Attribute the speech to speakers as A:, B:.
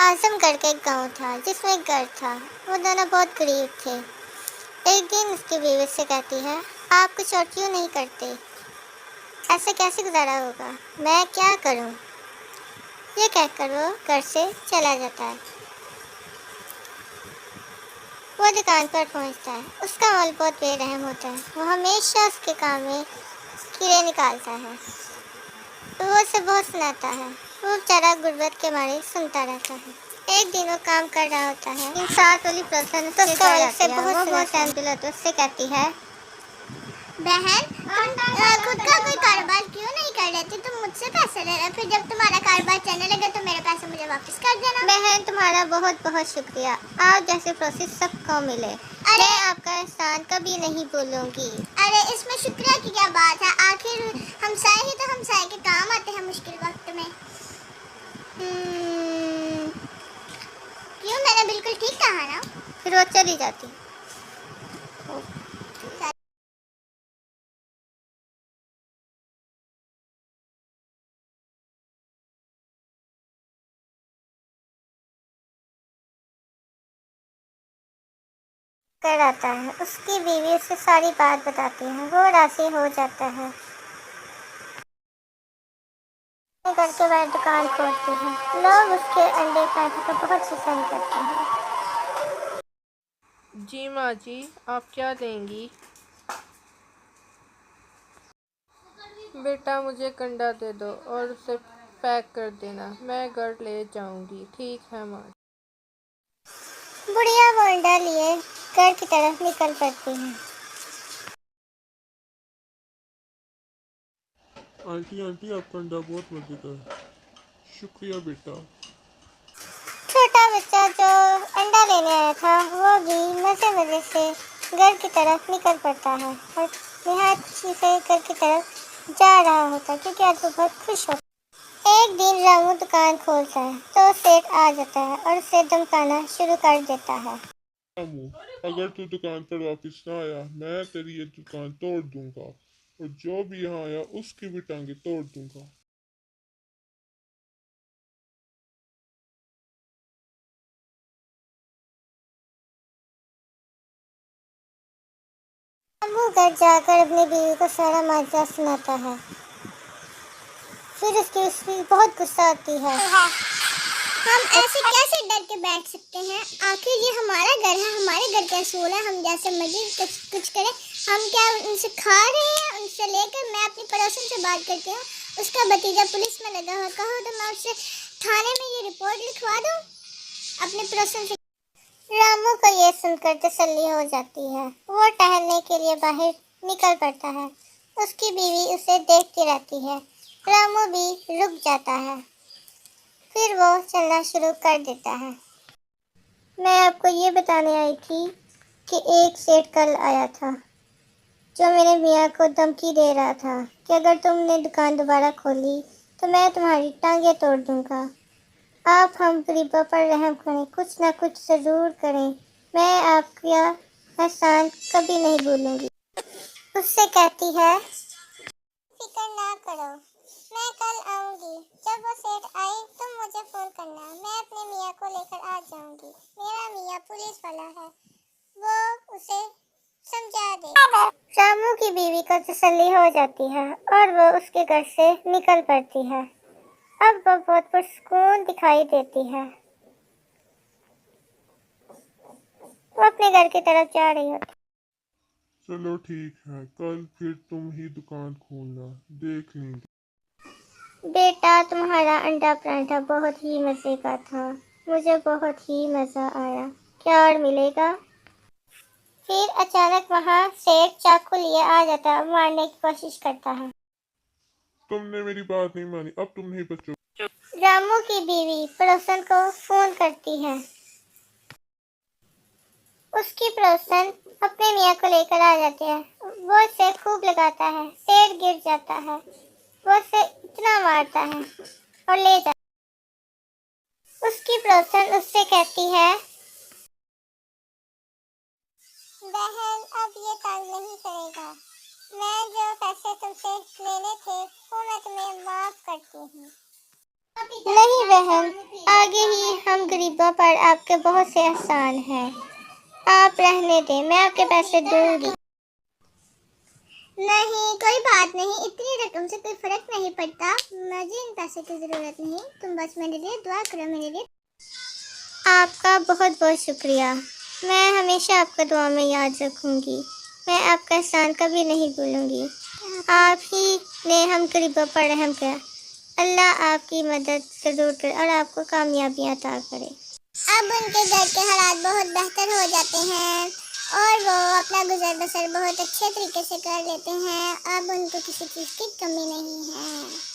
A: आजमगढ़ का एक गांव था जिसमें एक घर था। वो दोनों बहुत गरीब थे। एक दिन उसकी बीवी से कहती है, आप कुछ और क्यों नहीं करते? ऐसे कैसे गुजारा होगा, मैं क्या करूं? ये कहकर वो घर से चला जाता है। वो दुकान पर पहुंचता है। उसका माल बहुत बेरहम होता है। वो हमेशा उसके काम में कीड़े निकालता है। तो वो उसे बहुत सुनाता है। वो बेचारा गुर्बत के मारे सुनता रहता है। एक दिन वो काम कर रहा होता है, साथ वाली पर्सन तो उससे बहुत टाइम दिला तो उससे कहती है, बहन तुम खुद का कोई कारोबार क्यों नहीं कर रहे थे? तुम मुझसे पैसे ले रहे, फिर जब तुम्हारा कारोबार चलने लगे तो मेरे पैसे मुझे वापस कर देना। बहन तुम्हारा बहुत बहुत शुक्रिया, आप जैसे प्रोसेस सबको मिले। अरे मैं आपका एहसान कभी नहीं भूलूंगी। अरे इसमें शुक्रिया की क्या बात है, आखिर हमसाए ही तो हमसाए के काम आते हैं मुश्किल वक्त में। क्यों, मैंने बिल्कुल ठीक कहा ना? फिर वो चली जाती। कर आता है। उसकी बीवी उसे सारी बात बताती है। वो राजी हो जाता है। घर के बाहर दुकान खोलती है। लोग उसके अंडे पराठे को बहुत पसंद करते हैं।
B: जी माँ जी, आप क्या देंगी? बेटा मुझे कंडा दे दो और उसे पैक कर देना, मैं घर ले जाऊंगी। ठीक है माँ।
A: बुढ़िया वो अंडा लिए घर की तरफ निकल पड़ती है।
C: आंटी आंटी आपका अंडा बहुत मज़ेदार है। शुक्रिया बेटा।
A: छोटा बच्चा जो अंडा लेने आया था वो भी मजे मजे से घर की तरफ निकल पड़ता है और निहायत खुशी से घर की तरफ जा रहा होता क्योंकि आज वो बहुत खुश होता। एक दिन रामू दुकान खोलता है तो सेठ आ जाता है और उसे धमकाना शुरू कर देता है।
C: रामू, अगर तू दुकान पर वापस ना आया मैं तेरी ये दुकान तोड़ दूंगा और जो भी यहाँ आया उसकी भी टांगे तोड़ दूंगा।
A: रामू घर जाकर अपनी बीवी को सारा माजरा सुनाता है। फिर उसकी बहुत गुस्सा आती है। हम ऐसे कैसे डर के बैठ सकते हैं? आखिर ये हमारा घर है, हमारे घर का असूल है, हम जैसे मर्जी कुछ करें। हम क्या उनसे खा रहे हैं? उनसे लेकर मैं अपनी पड़ोसन से बात करती हूँ, उसका भतीजा पुलिस में लगा हुआ, कहो तो मैं उससे थाने में ये रिपोर्ट लिखवा दूँ अपने पड़ोसन से। रामू को ये सुनकर तसल्ली हो जाती है। वो टहलने के लिए बाहर निकल पड़ता है। उसकी बीवी उसे देखती रहती है। रामू भी रुक जाता है। फिर वो चलना शुरू कर देता है। मैं आपको ये बताने आई थी कि एक सेठ कल आया था जो मेरे मियाँ को धमकी दे रहा था कि अगर तुमने दुकान दोबारा खोली तो मैं तुम्हारी टांगे तोड़ दूंगा। आप हम गरीबों पर रहम करें, कुछ ना कुछ ज़रूर करें, मैं आपका एहसान कभी नहीं भूलूंगी। उससे कहती है, फिक्र ना करो, मैं कल आऊंगी। जब वो सेठ आई तुम मुझे फोन करना, मैं अपने मियाँ को लेकर आ जाऊंगी। मेरा मियाँ पुलिस वाला है, वो उसे समझा दे। रामू की बीवी को तसल्ली हो जाती है और वो उसके घर से निकल पड़ती है। अब वो बहुत पुरसुकून दिखाई देती है। वो अपने घर की तरफ जा रही होती।
C: चलो ठीक है, कल फिर तुम ही दुकान खोलना, देख लेंगे।
A: बेटा तुम्हारा अंडा पराठा बहुत ही मज़े का था, मुझे बहुत ही मज़ा आया, क्या और मिलेगा? फिर अचानक वहाँ सेठ चाकू लिए आ जाता है, मारने की कोशिश करता है।
C: तुमने मेरी बात नहीं मानी, अब तुम नहीं बचो।
A: रामू की बीवी पड़ोसन को फोन करती है। उसकी पड़ोसन अपने मियाँ को लेकर आ जाती है। वो उसे खूब लगाता है, सेठ गिर जाता है। वो उसे इतना मारता है और ले जाता है। उसकी पड़ोसन उससे कहती है, बहन अब ये तंग नहीं करेगा, मैं जो पैसे तुमसे लेने थे वो मैं तुम्हें माफ करती हूँ। नहीं बहन, आगे ही हम गरीबों पर आपके बहुत से एहसान हैं। आप रहने दें, मैं आपके पैसे दूंगी। नहीं, कोई बात नहीं, इतनी रकम से कोई फर्क नहीं पड़ता। मुझे इन पैसे की जरूरत नहीं, तुम बस मेरे लिए दुआ करो मेरे लिए। आपका बहुत बहुत शुक्रिया। मैं हमेशा आपका दुआ में याद रखूंगी। मैं आपका एहसान कभी नहीं भूलूंगी। आप ही ने हम गरीबों पर रहम किया। अल्लाह आपकी मदद जरूर करे और आपको कामयाबियां अता करे। अब उनके घर के हालात बहुत बेहतर हो जाते हैं और वो अपना गुजर बसर बहुत अच्छे तरीके से कर लेते हैं। अब उनको किसी चीज़ की कमी नहीं है।